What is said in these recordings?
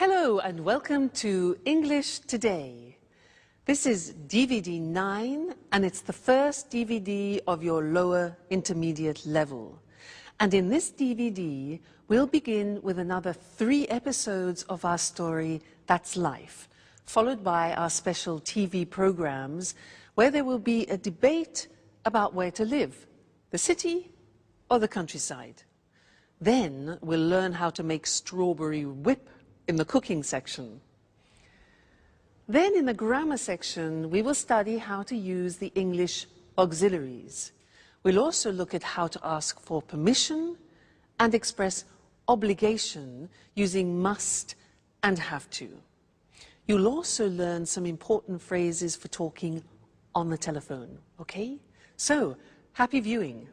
Hello and welcome to English Today. This is DVD 9 and it's the first DVD of your lower intermediate level. And in this DVD, we'll begin with another 3 episodes of our story, That's Life, followed by our special TV programs where there will be a debate about where to live, the city or the countryside. Then we'll learn how to make strawberry whip in the cooking section. Then in the grammar section, we will study how to use the English auxiliaries. We'll also look at how to ask for permission and express obligation using must and have to. You'll also learn some important phrases for talking on the telephone, okay? So, happy viewing.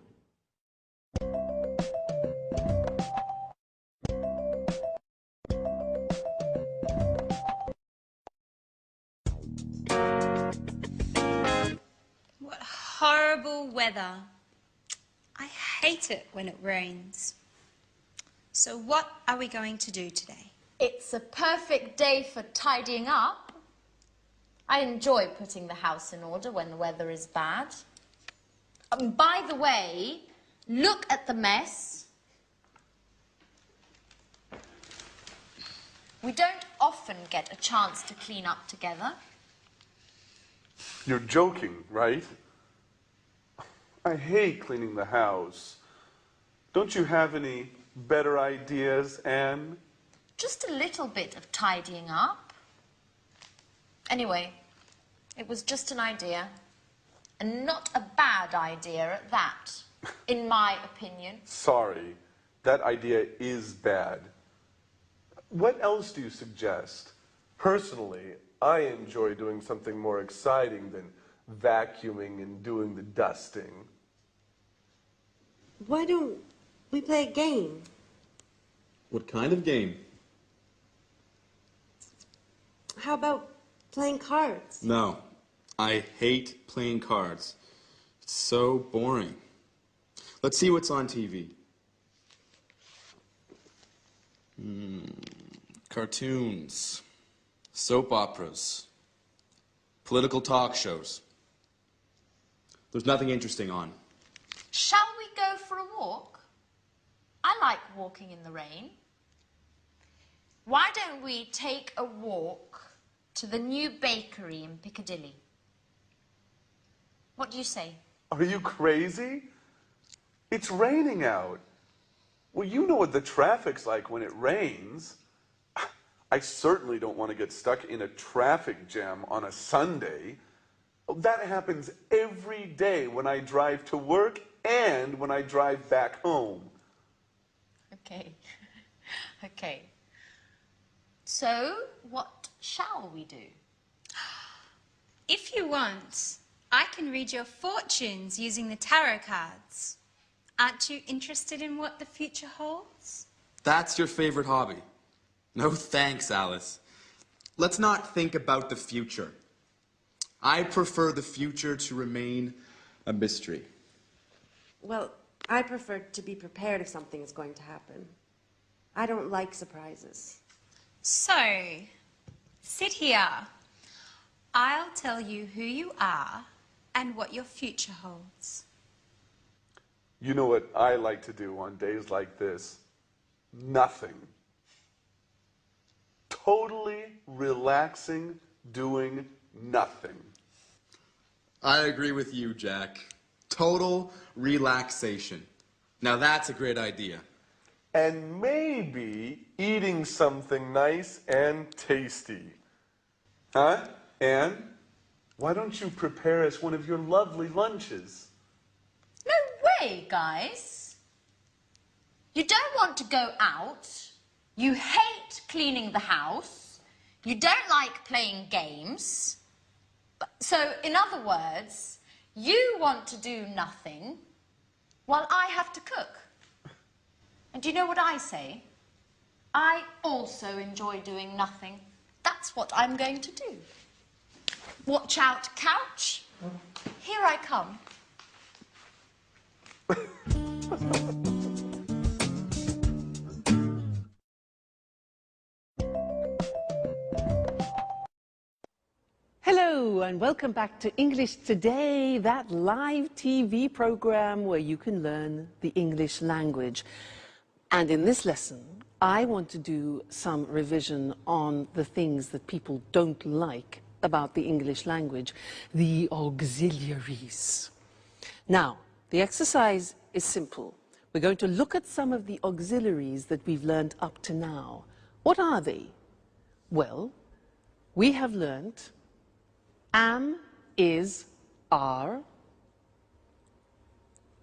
What horrible weather. I hate it when it rains. So what are we going to do today? It's a perfect day for tidying up. I enjoy putting the house in order when the weather is bad. By the way, look at the mess. We don't often get a chance to clean up together. You're joking, right? I hate cleaning the house. Don't you have any better ideas, Anne? Just a little bit of tidying up. Anyway, it was just an idea. And not a bad idea at that, in my opinion. Sorry, that idea is bad. What else do you suggest? Personally, I enjoy doing something more exciting than vacuuming and doing the dusting. Why don't we play a game? What kind of game? How about playing cards? No, I hate playing cards. It's so boring. Let's see what's on TV. Cartoons, soap operas, political talk shows. There's nothing interesting on. Shall we go for a walk? I like walking in the rain. Why don't we take a walk to the new bakery in Piccadilly? What do you say? Are you crazy? It's raining out. Well, you know what the traffic's like when it rains. I certainly don't want to get stuck in a traffic jam on a Sunday. That happens every day when I drive to work and when I drive back home. Okay. Okay. So, what shall we do? If you want, I can read your fortunes using the tarot cards. Aren't you interested in what the future holds? That's your favorite hobby. No thanks, Alice. Let's not think about the future. I prefer the future to remain a mystery. Well, I prefer to be prepared if something is going to happen. I don't like surprises. So, sit here. I'll tell you who you are and what your future holds. You know what I like to do on days like this? Nothing. Totally relaxing, doing nothing. I agree with you, Jack. Total relaxation. Now that's a great idea. And maybe eating something nice and tasty. Huh, Anne? Why don't you prepare us one of your lovely lunches? No way, guys. You don't want to go out. You hate cleaning the house. You don't like playing games. So, in other words, you want to do nothing while I have to cook. And do you know what I say? I also enjoy doing nothing. That's what I'm going to do. Watch out, couch. Here I come. Hello and welcome back to English Today, that live TV program where you can learn the English language. And in this lesson, I want to do some revision on the things that people don't like about the English language, the auxiliaries. Now, the exercise is simple. We're going to look at some of the auxiliaries that we've learned up to now. What are they? Well, we have learned am, is, are,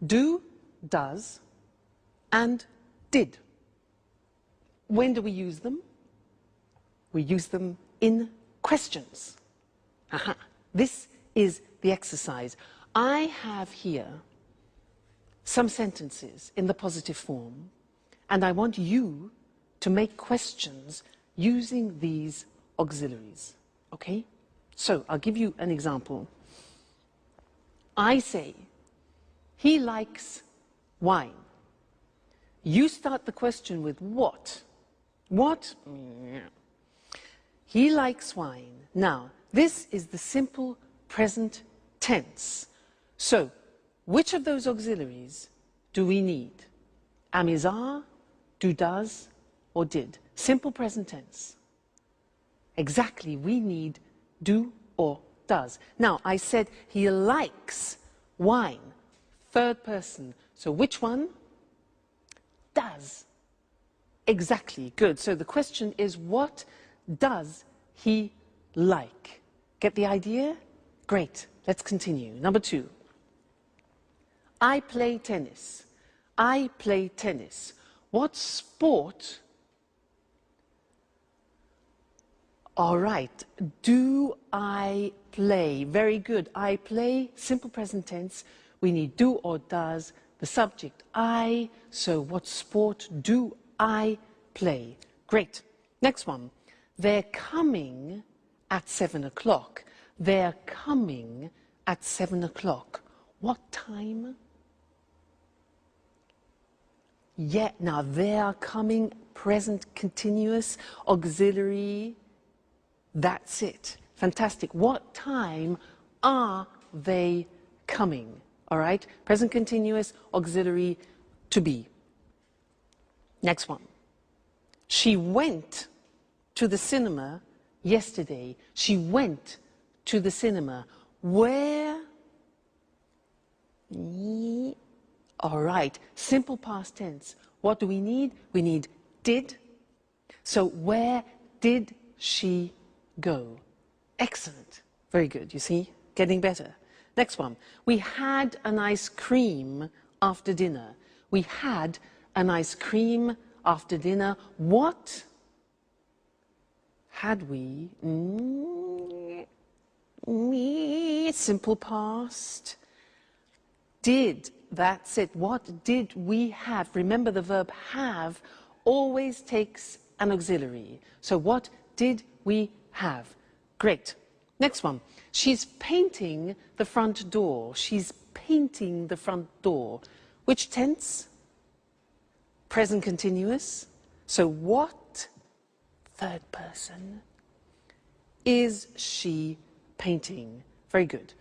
do, does, and did. When do we use them? We use them in questions. Aha. This is the exercise. I have here some sentences in the positive form, and I want you to make questions using these auxiliaries. Okay? So, I'll give you an example. I say, he likes wine. You start the question with what? What? He likes wine. Now, this is the simple present tense. So, which of those auxiliaries do we need? Am, is, are, do, does, or did? Simple present tense. Exactly, we need do or does. Now, I said he likes wine. Third person. So which one? Does. Exactly, good. So the question is, what does he like? Get the idea? Great, let's continue. Number 2. I play tennis. I play tennis. What sport? All right, do I play? Very good. I play, simple present tense. We need do or does, the subject I. So what sport do I play? Great. Next one. They're coming at 7 o'clock. They're coming at 7 o'clock. What time? Yeah, now they are coming, present continuous, auxiliary. That's it. Fantastic. What time are they coming? All right? Present continuous, auxiliary, to be. Next one. She went to the cinema yesterday. She went to the cinema. Where? All right. Simple past tense. What do we need? We need did. So where did she go? Excellent. Very good. You see? Getting better. Next one. We had an ice cream after dinner. We had an ice cream after dinner. What had we? Simple past. Did. That's it. What did we have? Remember, the verb have always takes an auxiliary. So what did we have? Great. Next one. She's painting the front door. She's painting the front door. Which tense? Present continuous. So what, third person, is she painting? Very good.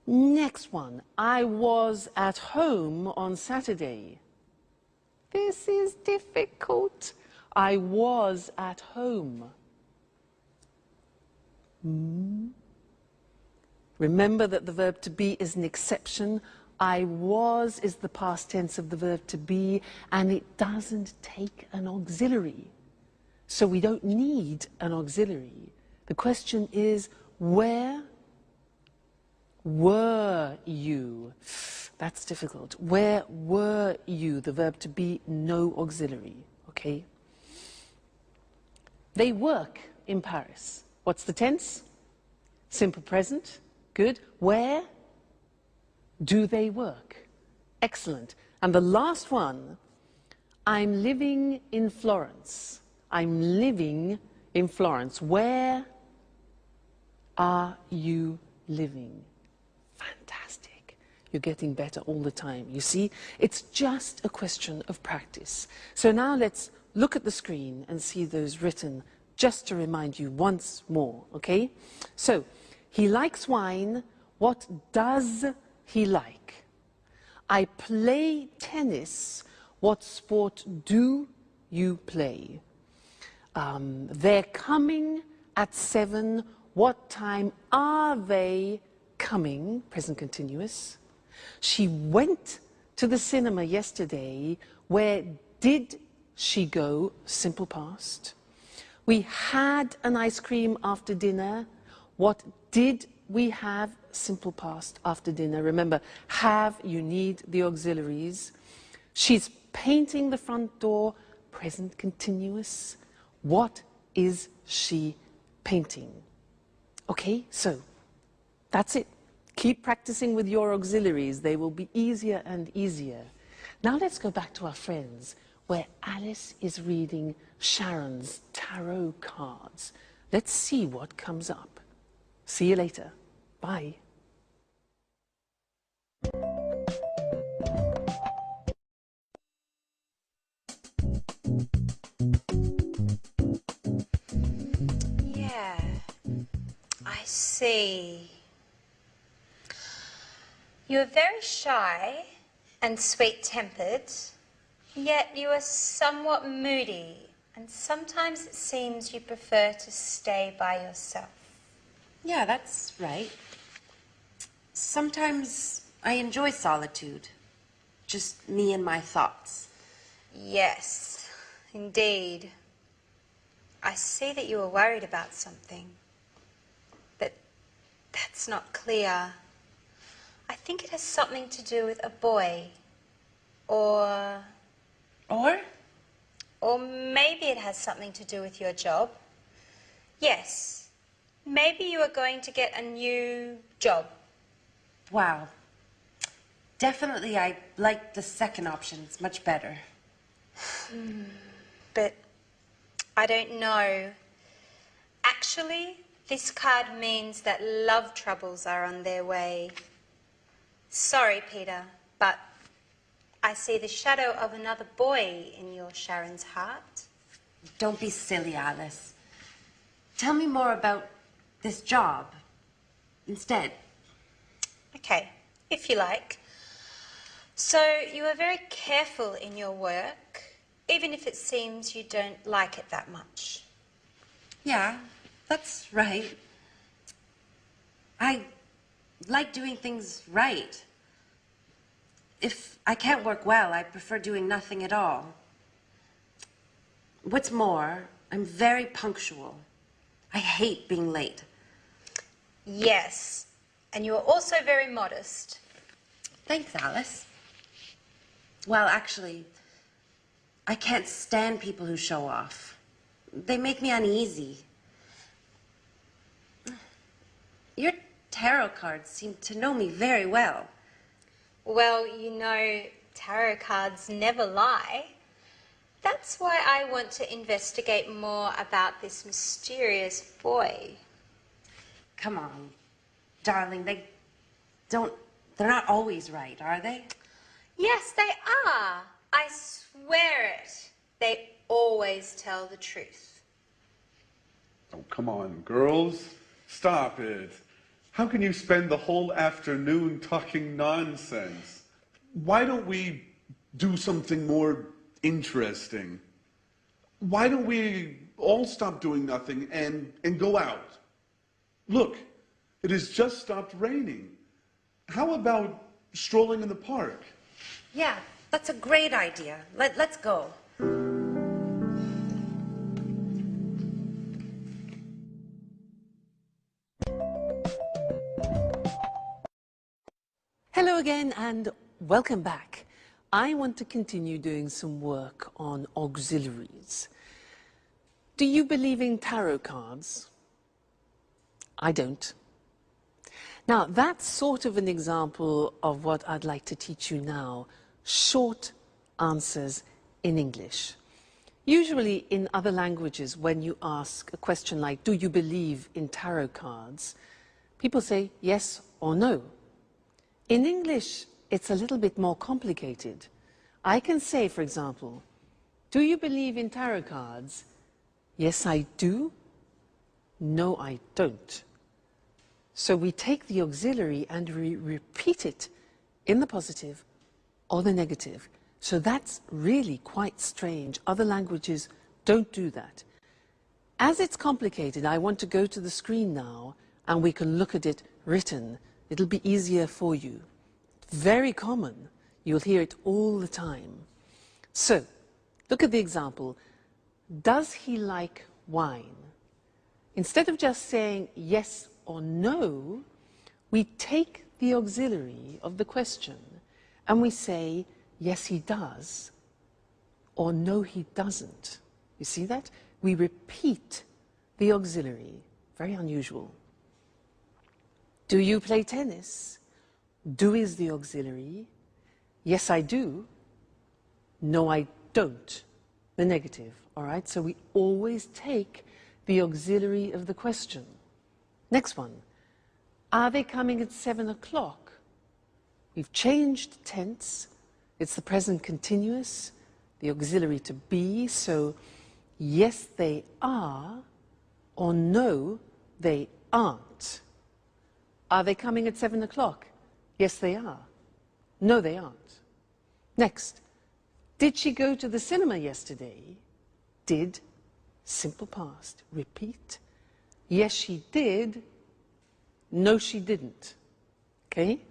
Next one. I was at home on Saturday. This is difficult. I was at home. Remember that the verb to be is an exception. I was is the past tense of the verb to be, and it doesn't take an auxiliary. So we don't need an auxiliary. The question is, where were you? That's difficult. Where were you? The verb to be, no auxiliary. Okay? They work in Paris. What's the tense? Simple present. Good. Where do they work? Excellent. And the last one, I'm living in Florence. I'm living in Florence. Where are you living? Fantastic. You're getting better all the time. You see, it's just a question of practice. So now let's look at the screen and see those written just to remind you once more, okay? So He likes wine. What does he like? I play tennis. What sport do you play? They're coming at 7. What time are they coming? Present continuous. She went to the cinema yesterday. Where did she go? Simple past. We had an ice cream after dinner. What did we have? Simple past after dinner. Remember, have, you need the auxiliaries. She's painting the front door. Present continuous. What is she painting? Okay, so that's it. Keep practicing with your auxiliaries. They will be easier and easier. Now let's go back to our friends, where Alice is reading Sharon's tarot cards. Let's see what comes up. See you later. Bye. Yeah, I see. You are very shy and sweet-tempered, yet you are somewhat moody, and sometimes it seems you prefer to stay by yourself. Yeah, that's right. Sometimes I enjoy solitude. Just me and my thoughts. Yes, indeed. I see that you are worried about something, but that's not clear. I think it has something to do with a boy, or maybe it has something to do with your job. Yes, maybe you are going to get a new job. Wow. Definitely I like the second option. It's much better. But I don't know. Actually, this card means that love troubles are on their way. Sorry, Peter, but I see the shadow of another boy in your Sharon's heart. Don't be silly, Alice. Tell me more about this job instead. Okay, if you like. So you are very careful in your work, even if it seems you don't like it that much. Yeah, that's right. I like doing things right. If I can't work well, I prefer doing nothing at all. What's more, I'm very punctual. I hate being late. Yes, and you are also very modest. Thanks, Alice. Well, actually, I can't stand people who show off. They make me uneasy. Your tarot cards seem to know me very well. Well, you know, tarot cards never lie. That's why I want to investigate more about this mysterious boy. Come on, darling, they're not always right, are they? Yes, they are. I swear it. They always tell the truth. Oh, come on, girls. Stop it. How can you spend the whole afternoon talking nonsense? Why don't we do something more interesting? Why don't we all stop doing nothing and go out? Look, it has just stopped raining. How about strolling in the park? Yeah, that's a great idea. Let's go. Hello again and welcome back. I want to continue doing some work on auxiliaries. Do you believe in tarot cards? I don't. Now, that's sort of an example of what I'd like to teach you now. Short answers in English. Usually in other languages, when you ask a question like, do you believe in tarot cards? People say yes or no. In English, it's a little bit more complicated. I can say, for example, do you believe in tarot cards? Yes, I do. No, I don't. So we take the auxiliary and we repeat it in the positive or the negative. So that's really quite strange. Other languages don't do that. As it's complicated, I want to go to the screen now and we can look at it written. It'll be easier for you. Very common. You'll hear it all the time. So, look at the example. Does he like wine? Instead of just saying yes or no, we take the auxiliary of the question and we say, yes, he does, or no, he doesn't. You see that? We repeat the auxiliary. Very unusual. Do you play tennis? Do is the auxiliary. Yes, I do. No, I don't. The negative, all right? So we always take the auxiliary of the question. Next one. Are they coming at 7 o'clock? We've changed tense. It's the present continuous, the auxiliary to be. So yes, they are, or no, they aren't. Are they coming at 7 o'clock? Yes, they are. No, they aren't. Next. Did she go to the cinema yesterday? Did, simple past. Repeat. Yes, she did. No, she didn't. Okay?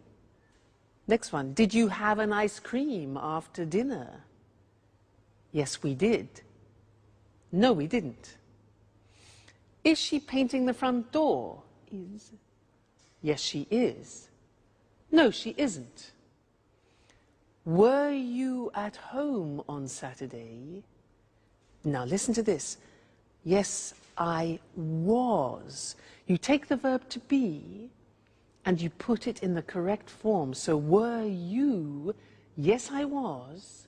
Next one. Did you have an ice cream after dinner? Yes, we did. No, we didn't. Is she painting the front door? Is. Yes, she is. No, she isn't. Were you at home on Saturday? Now listen to this. Yes, I was. You take the verb to be and you put it in the correct form. So were you? Yes, I was.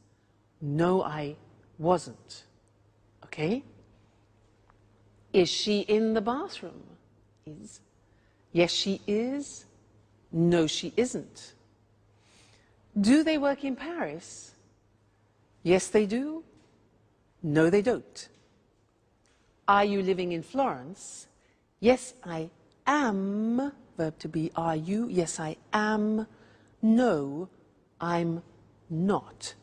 No, I wasn't. Okay? Is she in the bathroom? Is. Yes, she is. No, she isn't. Do they work in Paris? Yes, they do. No, they don't. Are you living in Florence? Yes, I am. Verb to be, are you? Yes, I am. No, I'm not.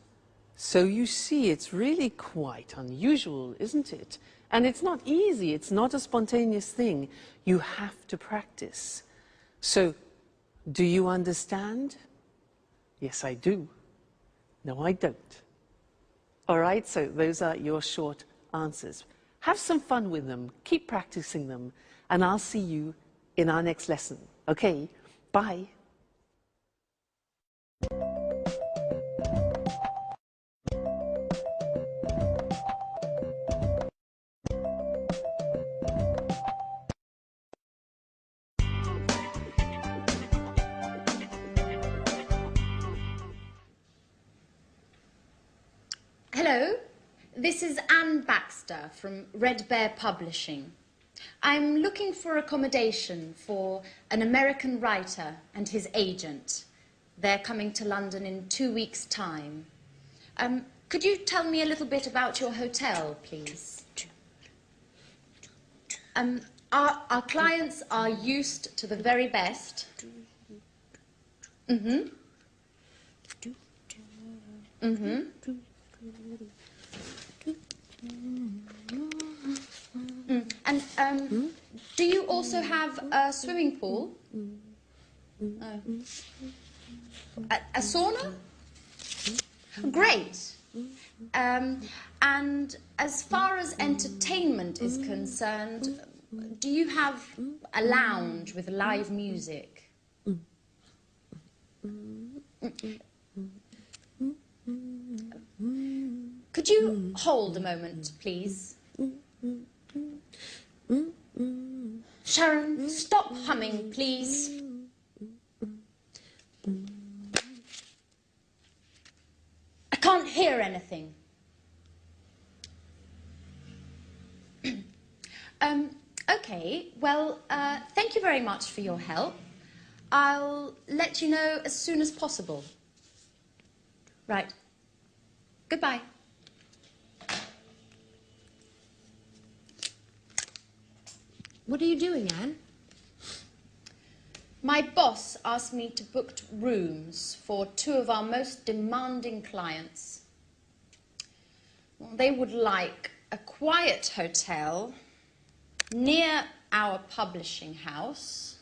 So you see, it's really quite unusual, isn't it? And it's not easy. It's not a spontaneous thing. You have to practice. So, do you understand? Yes, I do. No, I don't. All right, so those are your short answers. Have some fun with them. Keep practicing them. And I'll see you in our next lesson. Okay, bye. Hello, this is Anne Baxter from Red Bear Publishing. I'm looking for accommodation for an American writer and his agent. They're coming to London in 2 weeks' time. Could you tell me a little bit about your hotel, please? Our clients are used to the very best. Mm-hmm. Mm-hmm. And do you also have a swimming pool? A sauna? Great. And as far as entertainment is concerned, do you have a lounge with live music? Could you hold a moment, please? Sharon, stop humming, please. I can't hear anything. Okay, well, thank you very much for your help. I'll let you know as soon as possible. Right. Goodbye. What are you doing, Anne? My boss asked me to book rooms for 2 of our most demanding clients. Well, they would like a quiet hotel near our publishing house.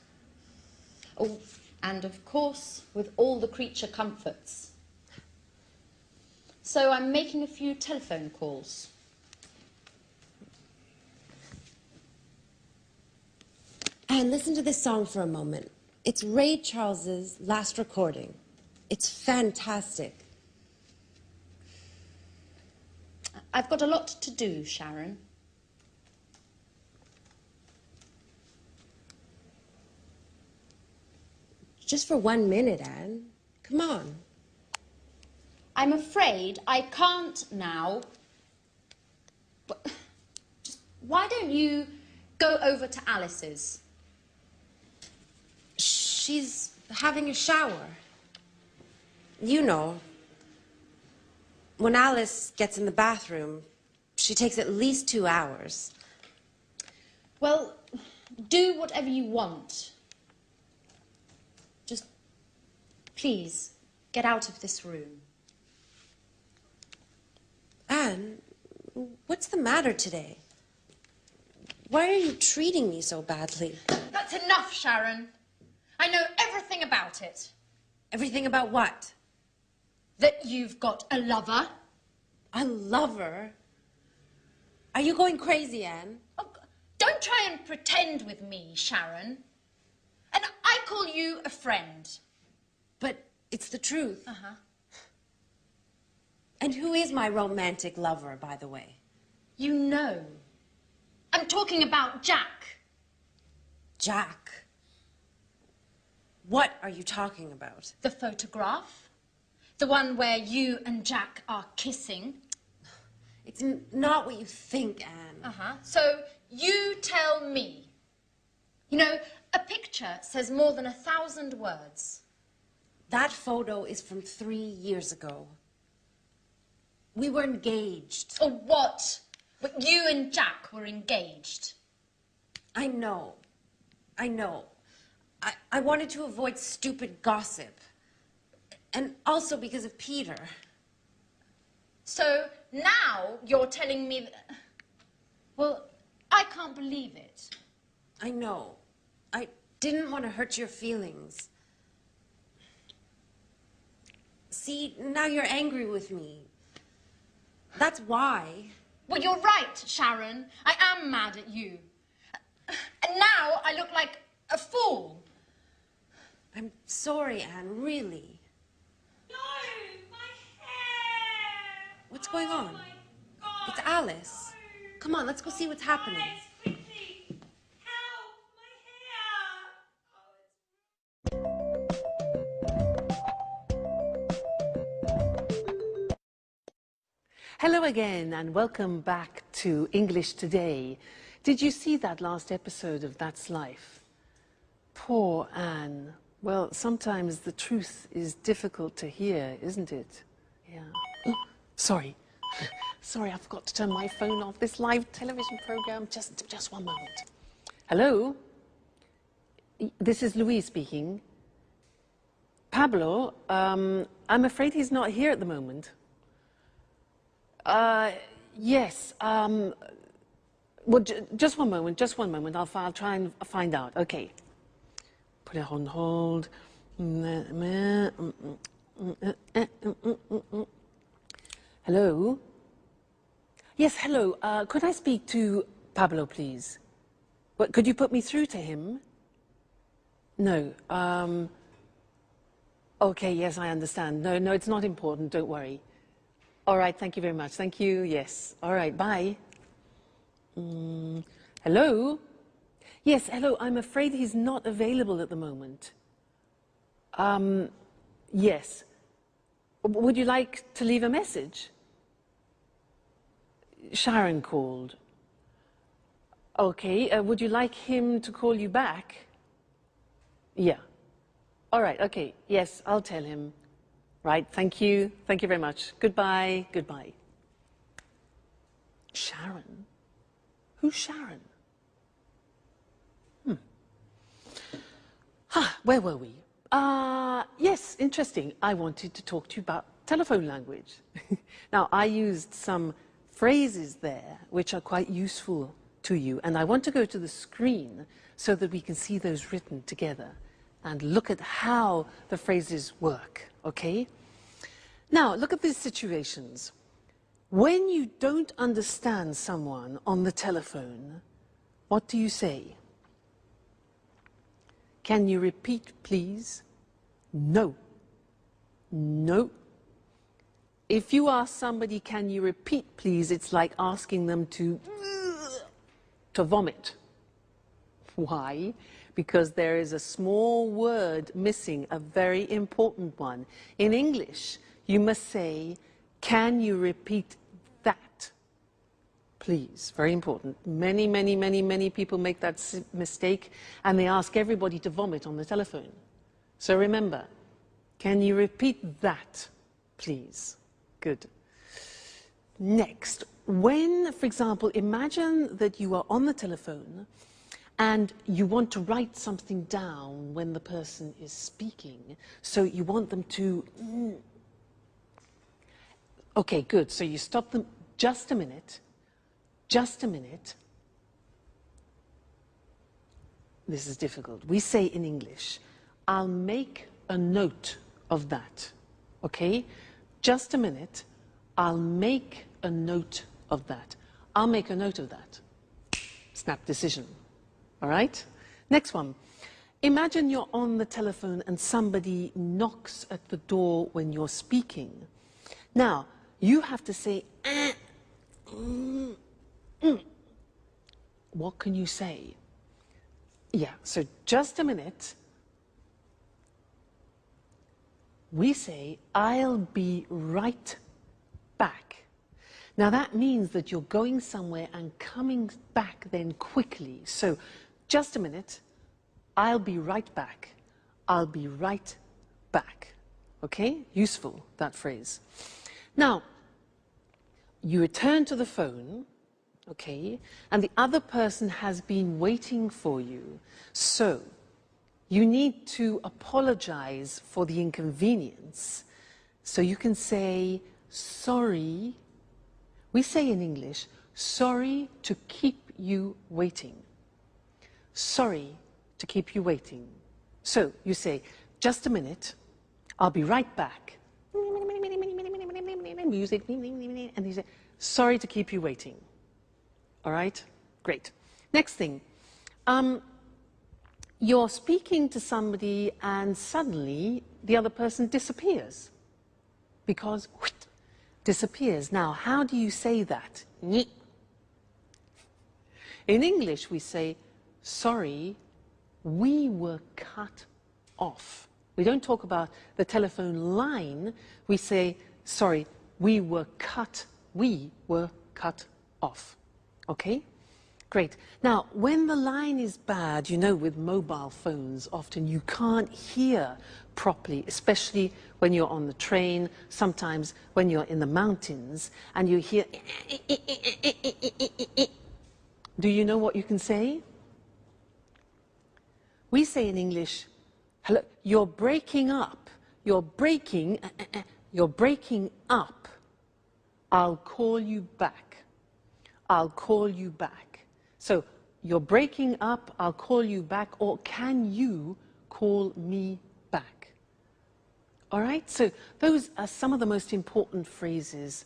Oh, and of course, with all the creature comforts. So I'm making a few telephone calls. And listen to this song for a moment. It's Ray Charles's last recording. It's fantastic. I've got a lot to do, Sharon. Just for 1 minute, Anne. Come on. I'm afraid I can't now. But just, why don't you go over to Alice's? She's having a shower. You know, when Alice gets in the bathroom, she takes at least 2 hours. Well, do whatever you want. Just, please, get out of this room. Anne, what's the matter today? Why are you treating me so badly? That's enough, Sharon. I know everything about it. Everything about what? That you've got a lover. A lover? Are you going crazy, Anne? Oh, don't try and pretend with me, Sharon. And I call you a friend. But it's the truth. Uh-huh. And who is my romantic lover, by the way? You know. I'm talking about Jack. Jack? What are you talking about? The photograph. The one where you and Jack are kissing. It's not what you think, Anne. Uh-huh. So you tell me. You know, a picture says more than 1,000 words. That photo is from 3 years ago. We were engaged. Or what? But you and Jack were engaged. I know. I know. I wanted to avoid stupid gossip. And also because of Peter. So now you're telling me that... Well, I can't believe it. I know. I didn't want to hurt your feelings. See, now you're angry with me. That's why. Well, you're right, Sharon. I am mad at you. And now I look like a fool. I'm sorry, Anne, really. No, my hair! What's going on? My God, It's Alice. no. Come on, let's go see what's happening. Alice, quickly! Help! My hair! Hello again and welcome back to English Today. Did you see that last episode of That's Life? Poor Anne. Well, sometimes the truth is difficult to hear, isn't it? Yeah. Oh, sorry. Sorry, I forgot to turn my phone off. This live television program. Just one moment. Hello? This is Louise speaking. Pablo, I'm afraid he's not here at the moment. Yes. Well, just one moment. I'll try and find out. Okay. Put it on hold. Hello? Yes, hello. Could I speak to Pablo, please? What, could you put me through to him? No. Okay, yes, I understand. No, it's not important. Don't worry. All right, thank you very much. Thank you, yes. All right, bye. Hello? Yes, hello. I'm afraid he's not available at the moment. Yes. Would you like to leave a message? Sharon called. Okay, would you like him to call you back? Yeah. All right, okay. Yes, I'll tell him. Right, thank you. Thank you very much. Goodbye. Goodbye. Sharon? Who's Sharon? Where were we? Yes, interesting. I wanted to talk to you about telephone language. Now, I used some phrases there which are quite useful to you, and I want to go to the screen so that we can see those written together and look at how the phrases work, okay? Now, look at these situations. When you don't understand someone on the telephone, what do you say? Can you repeat, please? No. No. If you ask somebody, can you repeat, please, it's like asking them to vomit. Why? Because there is a small word missing, a very important one. In English, you must say, can you repeat that, please? Very important. Many people make that mistake, and they ask everybody to vomit on the telephone. So remember, can you repeat that, please? Good. Next, when, for example, imagine that you are on the telephone and you want to write something down when the person is speaking. So you want them to... Okay, good. So you stop them. Just a minute. Just a minute. This is difficult. We say in English, I'll make a note of that. Okay? Just a minute. I'll make a note of that. I'll make a note of that. Snap decision. All right? Next one. Imagine you're on the telephone and somebody knocks at the door when you're speaking. Now, you have to say, What can you say? Yeah, so just a minute. We say, I'll be right back. Now that means that you're going somewhere and coming back then quickly. So just a minute, I'll be right back. I'll be right back. Okay? Useful, that phrase. Now, you return to the phone, okay, and the other person has been waiting for you. So you need to apologize for the inconvenience. So you can say, sorry. We say in English, sorry to keep you waiting. Sorry to keep you waiting. So you say, just a minute, I'll be right back. Music, and you say, sorry to keep you waiting. All right? Great. Next thing. You're speaking to somebody and suddenly the other person disappears. Because, disappears. Now, how do you say that? In English, we say, sorry, we were cut off. We don't talk about the telephone line. We say, sorry, we were cut off. Okay? Great. Now, when the line is bad, you know, with mobile phones, often you can't hear properly, especially when you're on the train, sometimes when you're in the mountains, and you hear... Do you know what you can say? We say in English, hello, you're breaking up. You're breaking up. I'll call you back. I'll call you back. So, you're breaking up, I'll call you back, or can you call me back? All right, so those are some of the most important phrases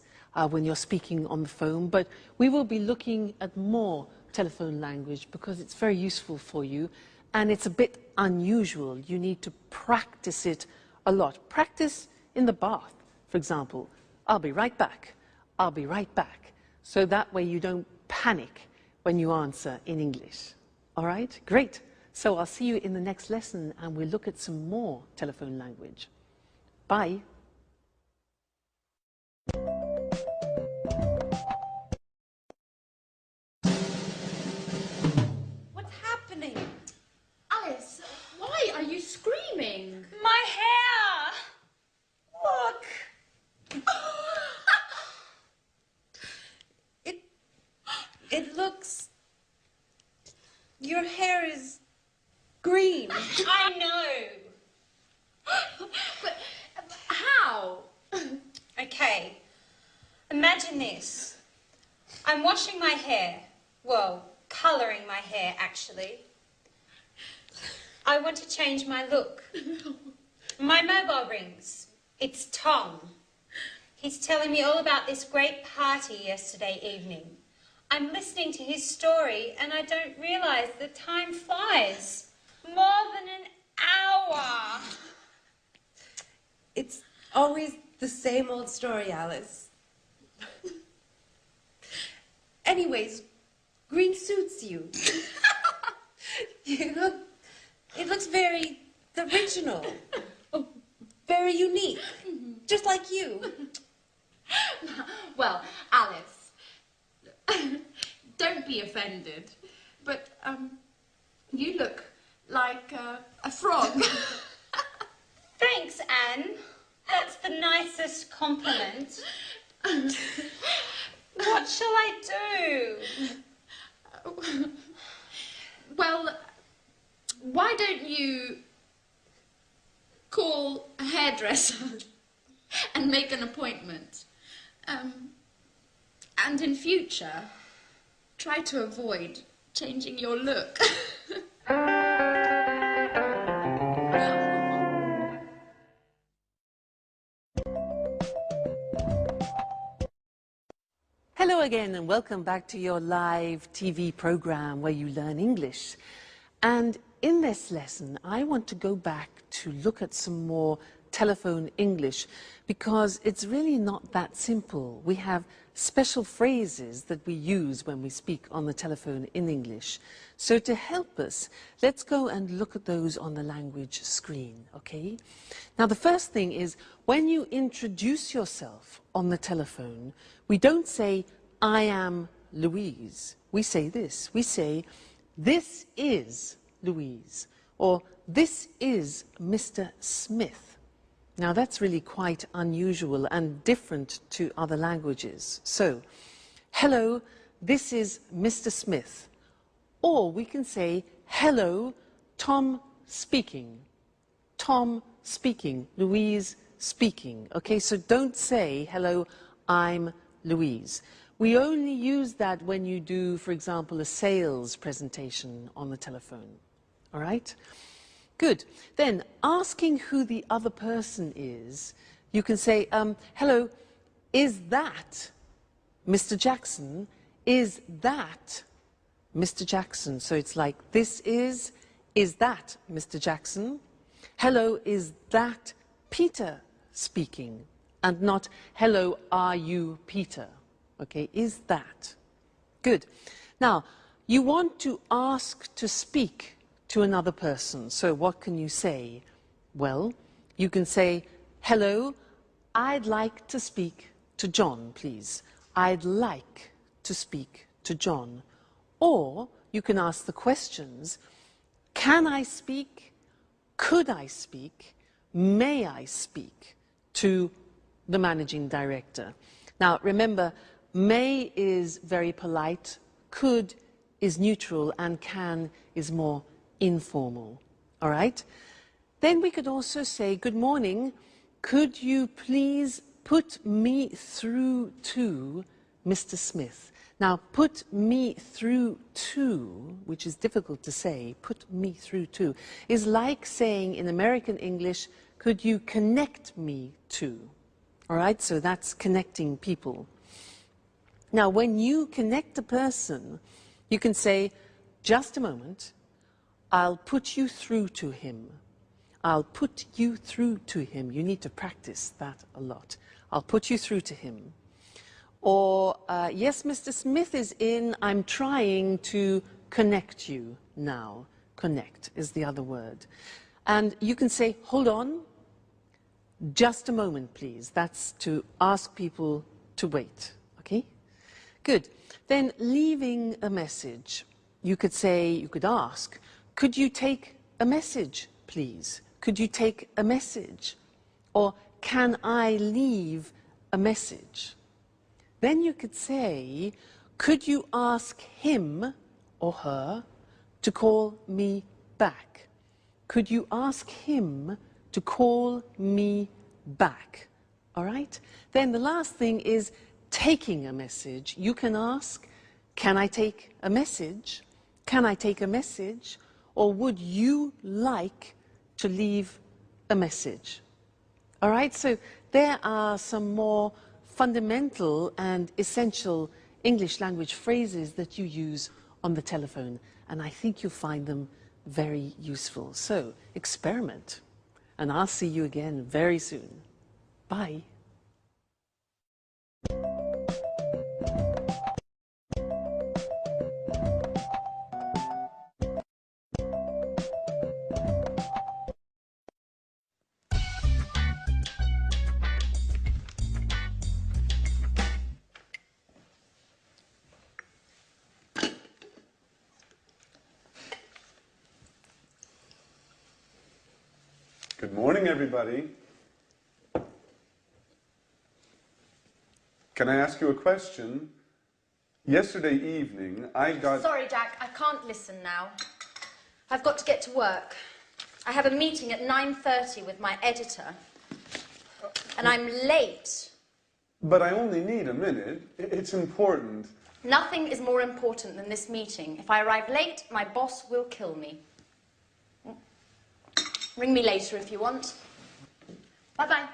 when you're speaking on the phone, but we will be looking at more telephone language because it's very useful for you, and it's a bit unusual. You need to practice it a lot. Practice in the bath, for example. I'll be right back. I'll be right back. So that way you don't panic when you answer in English. All right? Great. So I'll see you in the next lesson and we'll look at some more telephone language. Bye. What's happening? Alice, why are you screaming? My hair! Look! It looks... Your hair is green. I know. imagine this. I'm washing my hair. Well, colouring my hair, actually. I want to change my look. My mobile rings. It's Tom. He's telling me all about this great party yesterday evening. I'm listening to his story and I don't realise the time flies. More than an hour. It's always the same old story, Alice. Anyways, green suits you. It looks very original. Very unique. Just like you. Well, Alice, don't be offended, but you look like a frog. Thanks, Anne. That's the nicest compliment. What shall I do? Well, why don't you call a hairdresser and make an appointment? And in future, try to avoid changing your look. Hello again and welcome back to your live TV program where you learn English. And in this lesson, I want to go back to look at some more telephone English because it's really not that simple. We have special phrases that we use when we speak on the telephone in English. So to help us, let's go and look at those on the language screen, okay? Now the first thing is when you introduce yourself on the telephone, we don't say, I am Louise. We say this. We say, this is Louise, or this is Mr. Smith. Now that's really quite unusual and different to other languages. So, hello, this is Mr. Smith. Or we can say, hello, Tom speaking. Tom speaking, Louise speaking. Okay, so don't say, hello, I'm Louise. We only use that when you do, for example, a sales presentation on the telephone. All right? Good. Then, asking who the other person is, you can say, hello, is that Mr. Jackson? Is that Mr. Jackson? So it's like, this is that Mr. Jackson? Hello, is that Peter speaking? And not, hello, are you Peter? Okay, is that? Good. Now, you want to ask to speak to another person. So what can you say? Well, you can say, hello, I'd like to speak to John, please. I'd like to speak to John. Or you can ask the questions, can I speak? Could I speak? May I speak to the managing director? Now, remember, may is very polite, could is neutral, and can is more informal. All right? Then we could also say, good morning, could you please put me through to Mr. Smith? Now, put me through to, which is difficult to say, put me through to, is like saying in American English, could you connect me to? All right? So that's connecting people. Now, when you connect a person, you can say, just a moment, I'll put you through to him. I'll put you through to him. You need to practice that a lot. I'll put you through to him. Or, yes, Mr. Smith is in. I'm trying to connect you now. Connect is the other word. And you can say, hold on, just a moment, please. That's to ask people to wait, okay? Good. Then leaving a message, you could say, you could ask, could you take a message, please? Could you take a message? Or can I leave a message? Then you could say, could you ask him or her to call me back? Could you ask him to call me back? All right? Then the last thing is taking a message, you can ask, can I take a message? Can I take a message? Or would you like to leave a message? All right, so there are some more fundamental and essential English language phrases that you use on the telephone, and I think you'll find them very useful. So experiment, and I'll see you again very soon. Bye. Good morning, everybody. Can I ask you a question? Yesterday evening, I got... Sorry, Jack, I can't listen now. I've got to get to work. I have a meeting at 9:30 with my editor, and I'm late. But I only need a minute. It's important. Nothing is more important than this meeting. If I arrive late, my boss will kill me. Ring me later if you want. Bye-bye.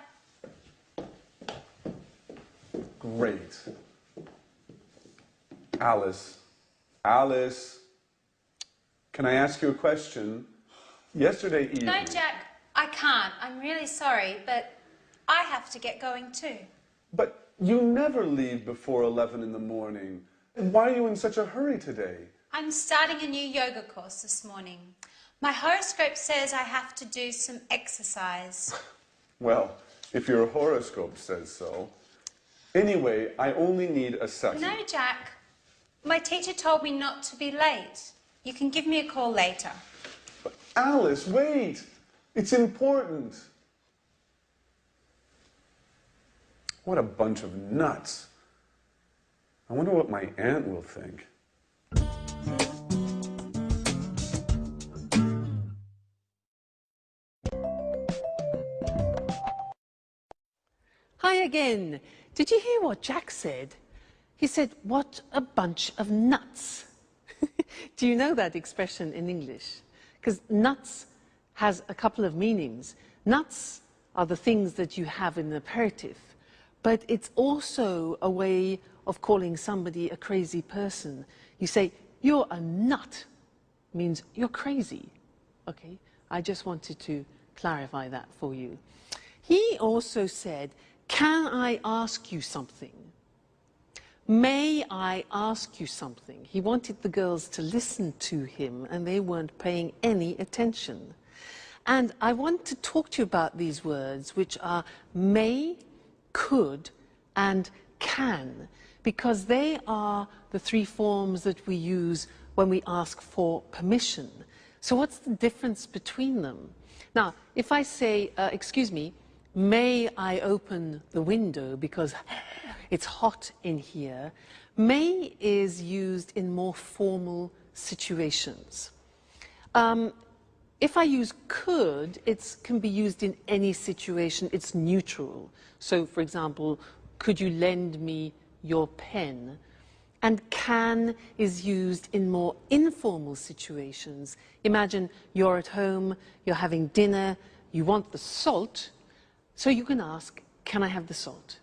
Great. Alice. Alice. Can I ask you a question? Yesterday evening... No, Jack, I can't. I'm really sorry, but I have to get going too. But you never leave before 11 in the morning. And why are you in such a hurry today? I'm starting a new yoga course this morning. My horoscope says I have to do some exercise. Well, if your horoscope says so. Anyway, I only need a second. No, Jack. My teacher told me not to be late. You can give me a call later. But Alice, wait. It's important. What a bunch of nuts. I wonder what my aunt will think. Hi again. Did you hear what Jack said? He said, what a bunch of nuts. Do you know that expression in English? Because nuts has a couple of meanings. Nuts are the things that you have in an aperitif, but it's also a way of calling somebody a crazy person. You say, you're a nut, means you're crazy. Okay, I just wanted to clarify that for you. He also said, can I ask you something? May I ask you something? He wanted the girls to listen to him, and they weren't paying any attention. And I want to talk to you about these words, which are may, could, and can, because they are the three forms that we use when we ask for permission. So what's the difference between them? Now, if I say, excuse me, may I open the window because it's hot in here, may is used in more formal situations. If I use could, it can be used in any situation. It's neutral. So, for example, could you lend me your pen? And can is used in more informal situations. Imagine you're at home, you're having dinner, you want the salt, so you can ask, can I have the salt?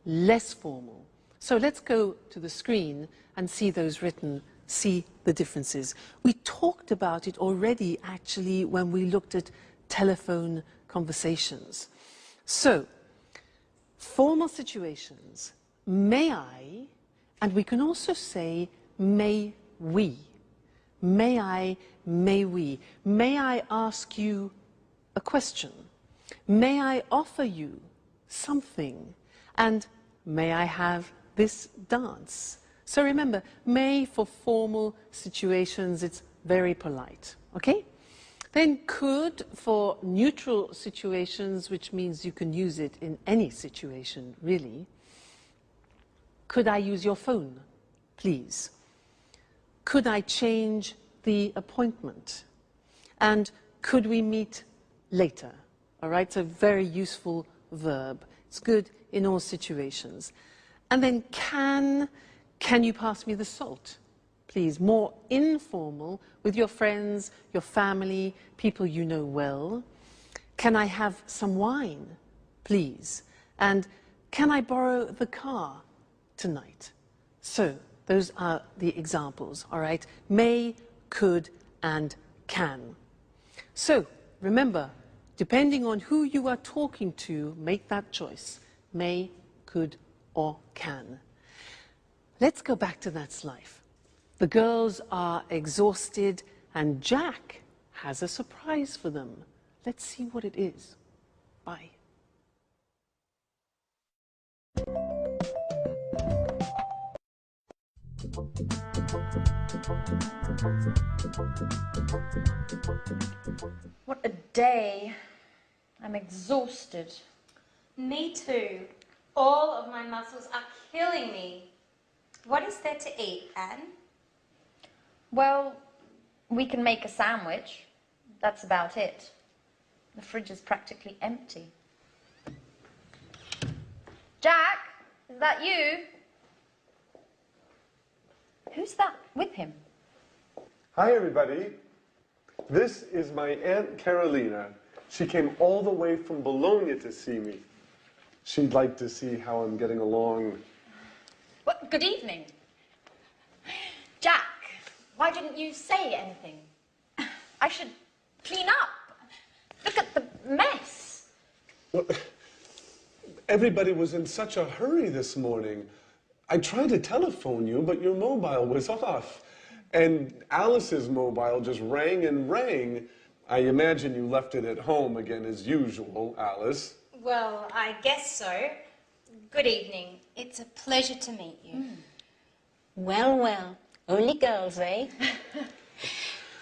Less formal. So let's go to the screen and see those written, see the differences. We talked about it already, actually, when we looked at telephone conversations. So, formal situations, may I, and we can also say, may we. May I, may we. May I ask you a question? May I offer you something? And may I have this dance? So remember, may for formal situations, it's very polite, okay? Then could for neutral situations, which means you can use it in any situation, really. Could I use your phone, please? Could I change the appointment? And could we meet later? All right, so very useful verb. It's good in all situations. And then can you pass me the salt? Please, more informal with your friends, your family, people you know well. Can I have some wine, please? And can I borrow the car tonight? So, those are the examples, all right? May, could, and can. So, remember, depending on who you are talking to, make that choice. May, could, or can. Let's go back to that slide. The girls are exhausted, and Jack has a surprise for them. Let's see what it is. Bye. What a day. I'm exhausted. Me too. All of my muscles are killing me. What is there to eat, Anne? Well, we can make a sandwich. That's about it. The fridge is practically empty. Jack, is that you? Who's that with him? Hi, everybody. This is my Aunt Carolina. She came all the way from Bologna to see me. She'd like to see how I'm getting along. Well, good evening. Jack, why didn't you say anything? I should clean up. Look at the mess. Well, everybody was in such a hurry this morning. I tried to telephone you, but your mobile was off. And Alice's mobile just rang and rang. I imagine you left it at home again as usual, Alice. Well, I guess so. Good evening. It's a pleasure to meet you. Well, well, only girls, eh?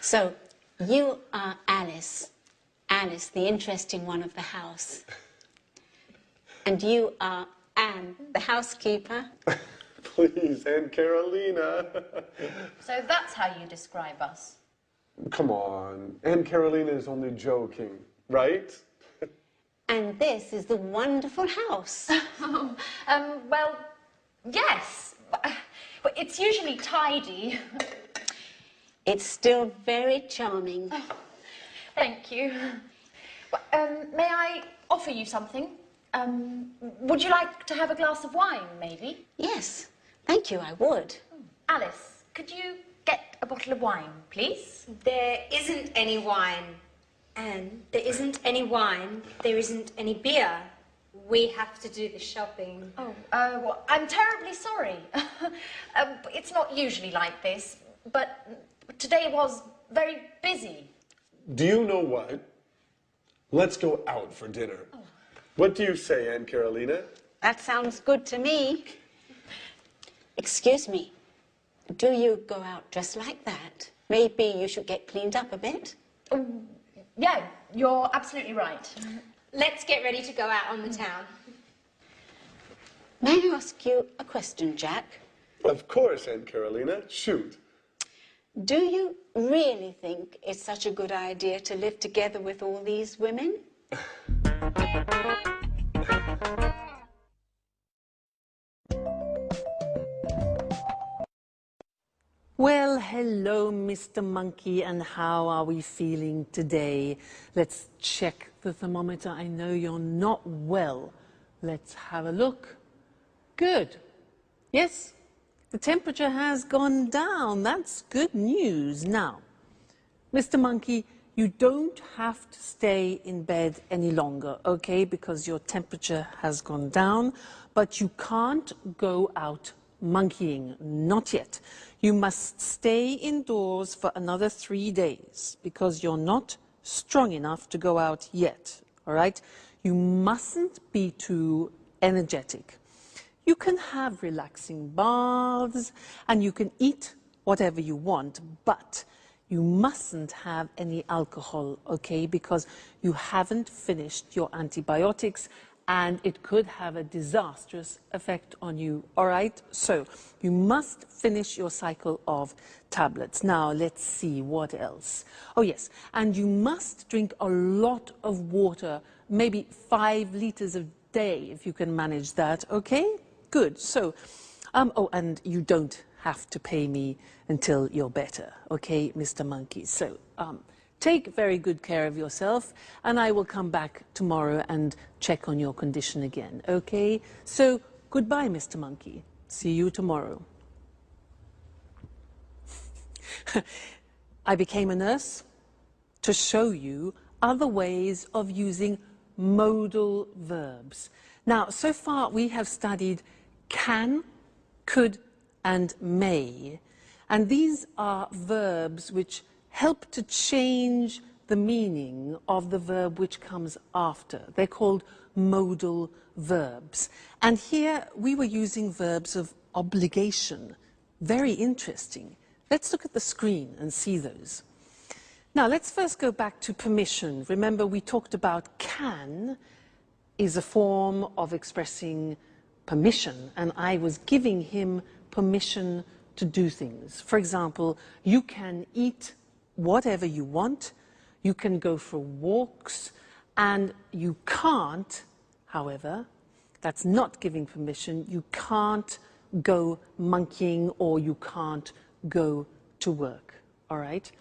So, you are Alice. Alice, the interesting one of the house. And you are Anne, the housekeeper. Please, Aunt Carolina. So that's how you describe us. Come on, Aunt Carolina is only joking, right? And this is the wonderful house. Well, yes. But it's usually tidy. It's still very charming. Thank you. May I offer you something? Would you like to have a glass of wine, maybe? Yes, thank you, I would. Alice, could you get a bottle of wine, please? There isn't any wine. Anne, there isn't any wine. There isn't any beer. We have to do the shopping. Oh, well, I'm terribly sorry. It's not usually like this, but today was very busy. Do you know what? Let's go out for dinner. Oh. What do you say, Aunt Carolina? That sounds good to me. Excuse me, do you go out dressed like that? Maybe you should get cleaned up a bit? Yeah, you're absolutely right. Let's get ready to go out on the town. May I ask you a question, Jack? Of course, Aunt Carolina. Shoot. Do you really think it's such a good idea to live together with all these women? Well, hello, Mr. Monkey, and how are we feeling today? Let's check the thermometer. I know you're not well. Let's have a look. Good. Yes, the temperature has gone down. That's good news. Now, Mr. Monkey, you don't have to stay in bed any longer, okay, because your temperature has gone down, but you can't go out monkeying, not yet. You must stay indoors for another 3 days because you're not strong enough to go out yet, all right? You mustn't be too energetic. You can have relaxing baths and you can eat whatever you want, but you mustn't have any alcohol, okay, because you haven't finished your antibiotics and it could have a disastrous effect on you, all right? So you must finish your cycle of tablets. Now, let's see what else. Oh, yes, and you must drink a lot of water, maybe 5 liters a day, if you can manage that, okay? good. So, oh, and you don't have to pay me until you're better, okay, Mr. Monkey? So, take very good care of yourself, and I will come back tomorrow and check on your condition again, okay? So, goodbye, Mr. Monkey. See you tomorrow. I became a nurse to show you other ways of using modal verbs. Now, so far we have studied can, could, and may. And these are verbs which help to change the meaning of the verb which comes after. They're called modal verbs. And here we were using verbs of obligation. Very interesting. Let's look at the screen and see those. Now, let's first go back to permission. Remember, we talked about can is a form of expressing permission, and I was giving him permission to do things. For example, you can eat whatever you want, you can go for walks, and you can't, however, that's not giving permission, you can't go monkeying or you can't go to work, all right?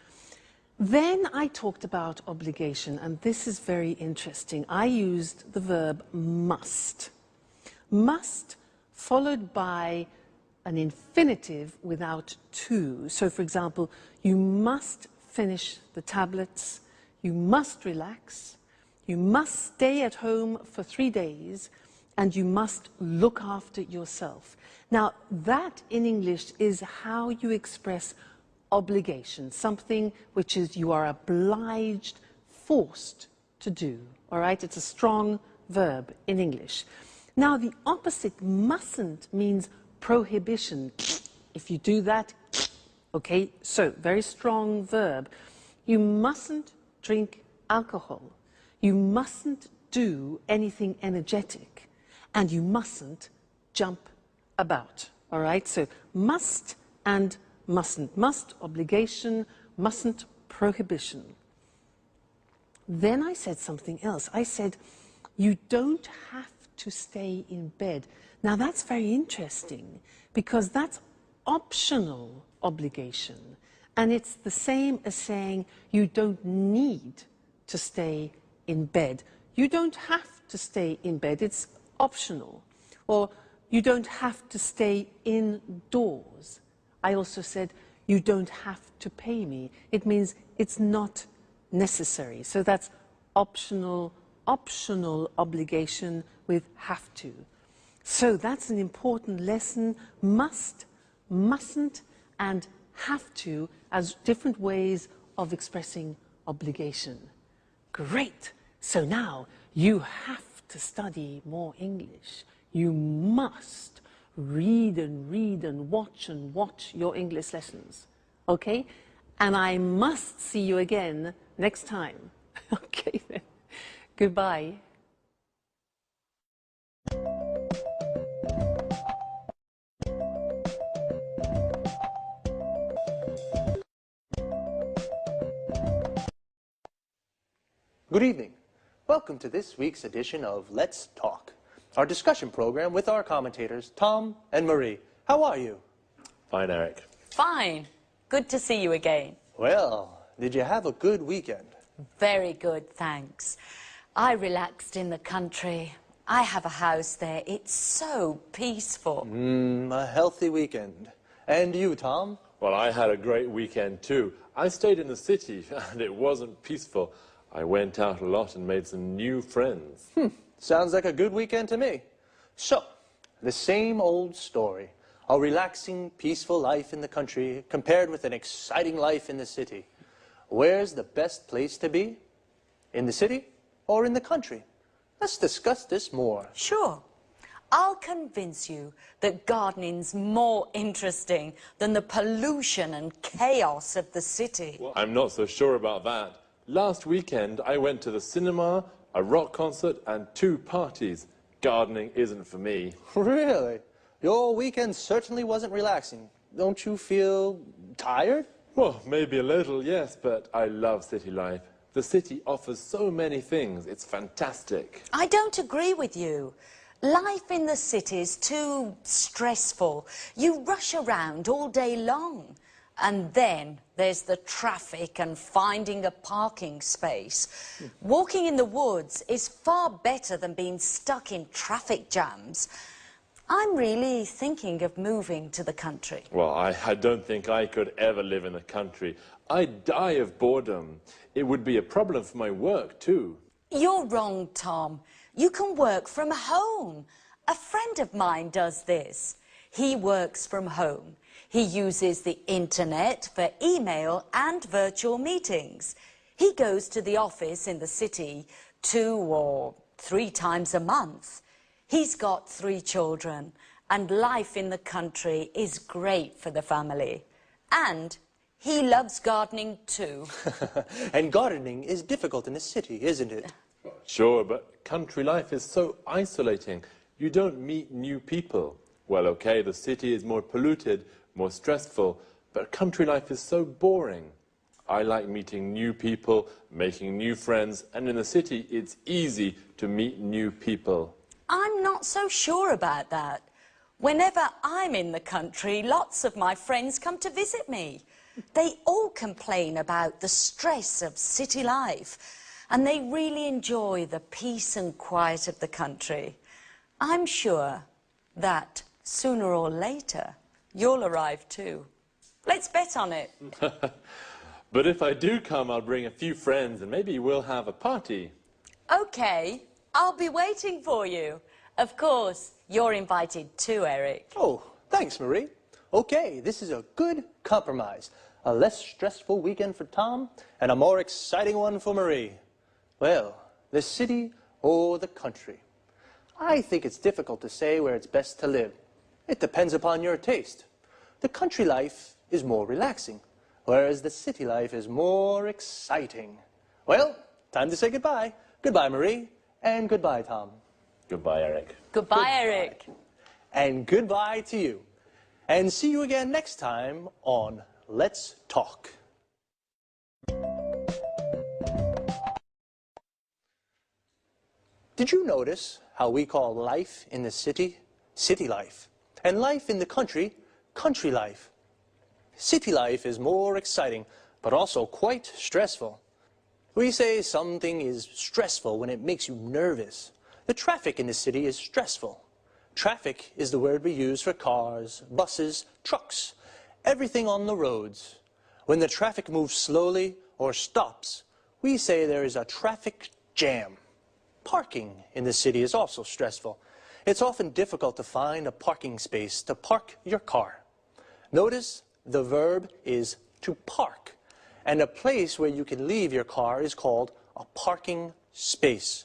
Then I talked about obligation, and this is very interesting. I used the verb must. Must followed by an infinitive without to. So, for example, you must finish the tablets, you must relax, you must stay at home for 3 days, and you must look after yourself. Now, that in English is how you express obligation, something which is you are obliged, forced to do, all right? It's a strong verb in English. Now, the opposite, mustn't, means prohibition. If you do that, okay, so very strong verb. You mustn't drink alcohol. You mustn't do anything energetic. And you mustn't jump about, all right? So must and mustn't. Must, obligation, mustn't, prohibition. Then I said something else. I said, you don't have to stay in bed. Now that's very interesting because that's optional obligation. And it's the same as saying you don't need to stay in bed. You don't have to stay in bed. It's optional. Or you don't have to stay indoors. I also said, you don't have to pay me. It means it's not necessary. So that's optional obligation with have to. So that's an important lesson. Must, mustn't, and have to as different ways of expressing obligation. Great. So now you have to study more English. You must read and watch your English lessons, okay? And I must see you again next time. Okay then, goodbye. Good evening. Welcome to this week's edition of Let's Talk, our discussion program with our commentators, Tom and Marie. How are you? Fine, Eric. Fine. Good to see you again. Well, did you have a good weekend? Very good, thanks. I relaxed in the country. I have a house there. It's so peaceful. A healthy weekend. And you, Tom? Well, I had a great weekend too. I stayed in the city and it wasn't peaceful. I went out a lot and made some new friends. Sounds like a good weekend to me. So, the same old story. A relaxing, peaceful life in the country compared with an exciting life in the city. Where's the best place to be? In the city or in the country? Let's discuss this more. Sure. I'll convince you that gardening's more interesting than the pollution and chaos of the city. Well, I'm not so sure about that. Last weekend, I went to the cinema, a rock concert, and 2 parties. Gardening isn't for me. Really? Your weekend certainly wasn't relaxing. Don't you feel tired? Well, maybe a little, yes, but I love city life. The city offers so many things. It's fantastic. I don't agree with you. Life in the city is too stressful. You rush around all day long. And then there's the traffic and finding a parking space. Walking in the woods is far better than being stuck in traffic jams. I'm really thinking of moving to the country. Well, I don't think I could ever live in the country. I'd die of boredom. It would be a problem for my work, too. You're wrong, Tom. You can work from home. A friend of mine does this. He works from home. He uses the internet for email and virtual meetings. He goes to the office in the city 2 or 3 times a month. He's got 3 children, and life in the country is great for the family. And he loves gardening too. And gardening is difficult in the city, isn't it? Sure, but country life is so isolating. You don't meet new people. Well, okay, the city is more polluted, more stressful, but country life is so boring. I like meeting new people, making new friends, and in the city it's easy to meet new people. I'm not so sure about that. Whenever I'm in the country, lots of my friends come to visit me. They all complain about the stress of city life, and they really enjoy the peace and quiet of the country. I'm sure that sooner or later, you'll arrive too. Let's bet on it. But if I do come, I'll bring a few friends and maybe we'll have a party. Okay, I'll be waiting for you. Of course, you're invited too, Eric. Oh, thanks, Marie. Okay, this is a good compromise. A less stressful weekend for Tom and a more exciting one for Marie. Well, the city or the country? I think it's difficult to say where it's best to live. It depends upon your taste. The country life is more relaxing, whereas the city life is more exciting. Well, time to say goodbye. Goodbye, Marie, and goodbye, Tom. Goodbye, Eric. Goodbye, Eric. And goodbye to you. And see you again next time on Let's Talk. Did you notice how we call life in the city, city life, and life in the country, country life? City life is more exciting, but also quite stressful. We say something is stressful when it makes you nervous. The traffic in the city is stressful. Traffic is the word we use for cars, buses, trucks, everything on the roads. When the traffic moves slowly or stops, we say there is a traffic jam. Parking in the city is also stressful. It's often difficult to find a parking space to park your car. Notice the verb is to park, and a place where you can leave your car is called a parking space.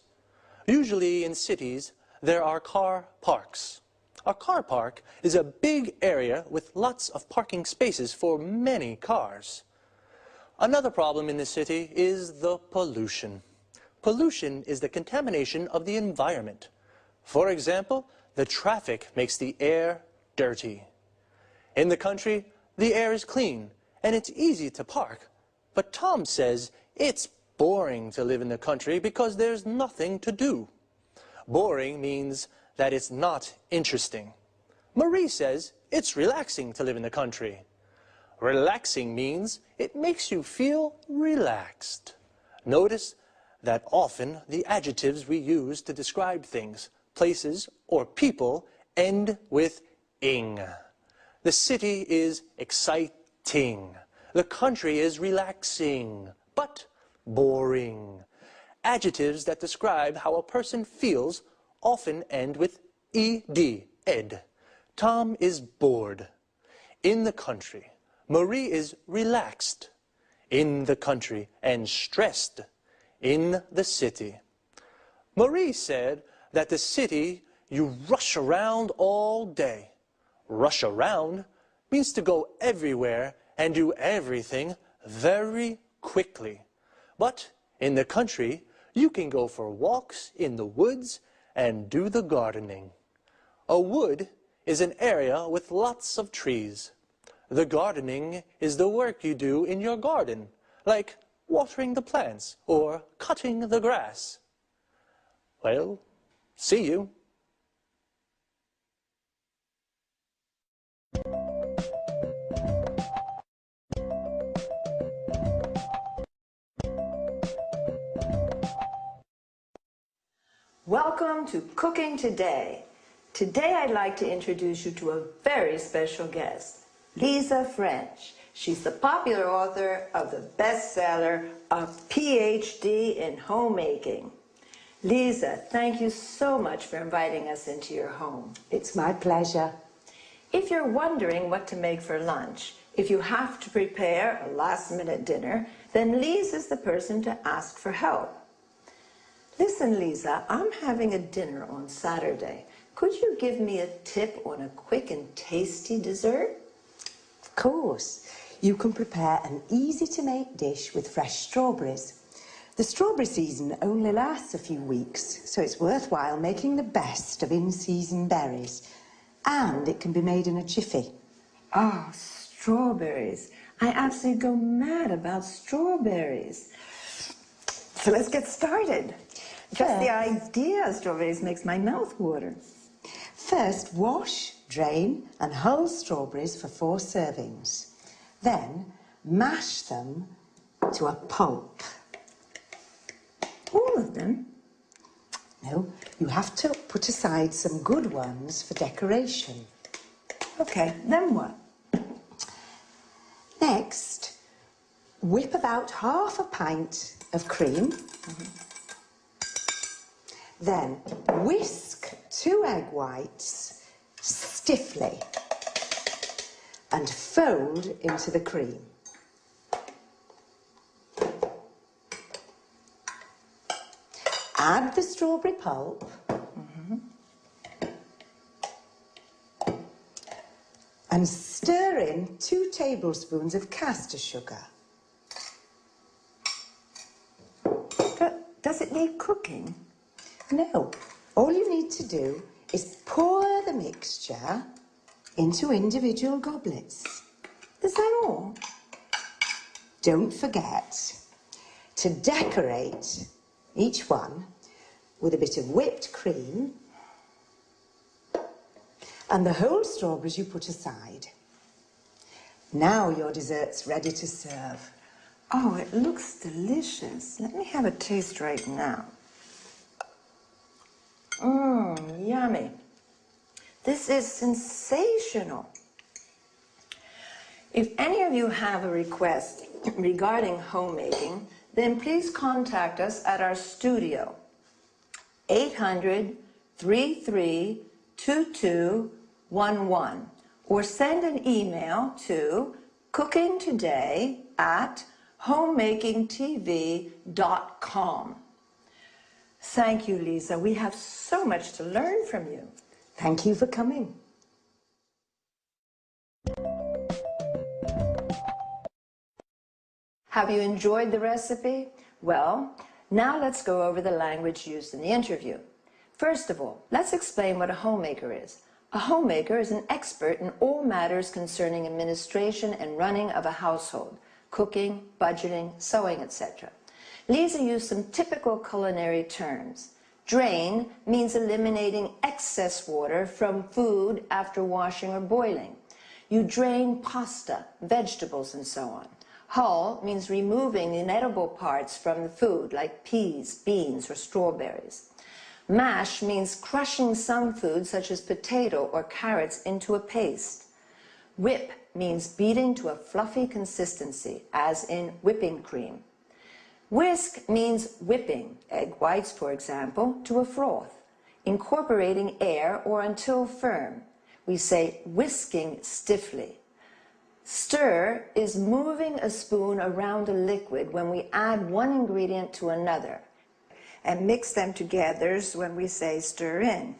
Usually in cities, there are car parks. A car park is a big area with lots of parking spaces for many cars. Another problem in the city is the pollution. Pollution is the contamination of the environment. For example, the traffic makes the air dirty. In the country, the air is clean and it's easy to park. But Tom says it's boring to live in the country because there's nothing to do. Boring means that it's not interesting. Marie says it's relaxing to live in the country. Relaxing means it makes you feel relaxed. Notice that often the adjectives we use to describe things, places, or people end with ing. The city is exciting. The country is relaxing, but boring. Adjectives that describe how a person feels often end with ed, ed. Tom is bored. In the country. Marie is relaxed. In the country. And stressed. In the city. Marie said that the city, you rush around all day. Rush around means to go everywhere and do everything very quickly. But in the country, you can go for walks in the woods and do the gardening. A wood is an area with lots of trees. The gardening is the work you do in your garden, like watering the plants or cutting the grass. Well, see you. Welcome to Cooking Today. Today I'd like to introduce you to a very special guest, Lisa French. She's the popular author of the bestseller, A PhD in Homemaking. Lisa, thank you so much for inviting us into your home. It's my pleasure. If you're wondering what to make for lunch, if you have to prepare a last-minute dinner, then Lisa's the person to ask for help. Listen, Lisa, I'm having a dinner on Saturday. Could you give me a tip on a quick and tasty dessert? Of course. You can prepare an easy-to-make dish with fresh strawberries. The strawberry season only lasts a few weeks, so it's worthwhile making the best of in-season berries. And it can be made in a jiffy. Oh, strawberries. I absolutely go mad about strawberries. So let's get started. Just the idea of strawberries makes my mouth water. First, wash, drain and hull strawberries for 4 servings. Then, mash them to a pulp. All of them? No, you have to put aside some good ones for decoration. Okay, then what? Next, whip about half a pint of cream. Then whisk 2 egg whites stiffly and fold into the cream. Add the strawberry pulp and stir in 2 tablespoons of caster sugar. Does it need cooking? No. All you need to do is pour the mixture into individual goblets. Is that all? Don't forget to decorate each one with a bit of whipped cream and the whole strawberries you put aside. Now your dessert's ready to serve. Oh, it looks delicious. Let me have a taste right now. Yummy. This is sensational. If any of you have a request regarding homemaking, then please contact us at our studio, 800-332211, or send an email to cookingtoday@homemakingtv.com. Thank you, Lisa. We have so much to learn from you. Thank you for coming. Have you enjoyed the recipe? Well, now let's go over the language used in the interview. First of all, let's explain what a homemaker is. A homemaker is an expert in all matters concerning administration and running of a household, cooking, budgeting, sewing, etc. Lisa used some typical culinary terms. Drain means eliminating excess water from food after washing or boiling. You drain pasta, vegetables, and so on. Hull means removing the inedible parts from the food, like peas, beans, or strawberries. Mash means crushing some food, such as potato or carrots, into a paste. Whip means beating to a fluffy consistency, as in whipping cream. Whisk means whipping, egg whites, for example, to a froth, incorporating air or until firm. We say whisking stiffly. Stir is moving a spoon around a liquid when we add one ingredient to another, and mix them together when we say stir in.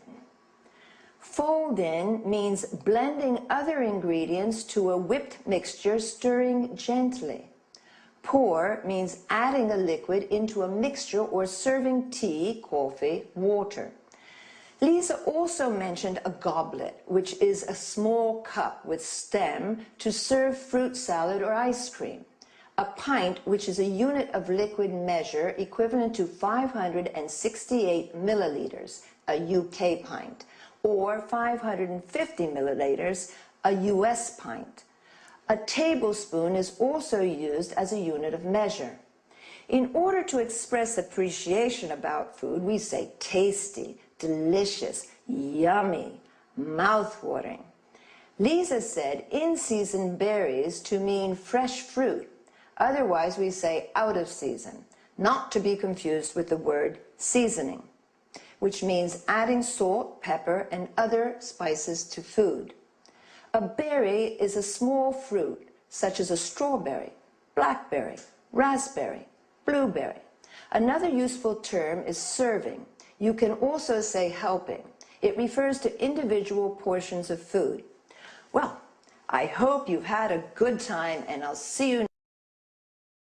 Fold in means blending other ingredients to a whipped mixture, stirring gently. Pour means adding a liquid into a mixture or serving tea, coffee, water. Lisa also mentioned a goblet, which is a small cup with stem to serve fruit salad or ice cream. A pint, which is a unit of liquid measure equivalent to 568 milliliters, a UK pint, or 550 milliliters, a US pint. A tablespoon is also used as a unit of measure. In order to express appreciation about food, we say tasty, delicious, yummy, mouth-watering. Lisa said in-season berries to mean fresh fruit. Otherwise, we say out of season, not to be confused with the word seasoning, which means adding salt, pepper, and other spices to food. A berry is a small fruit, such as a strawberry, blackberry, raspberry, blueberry. Another useful term is serving. You can also say helping. It refers to individual portions of food. Well, I hope you've had a good time, and I'll see you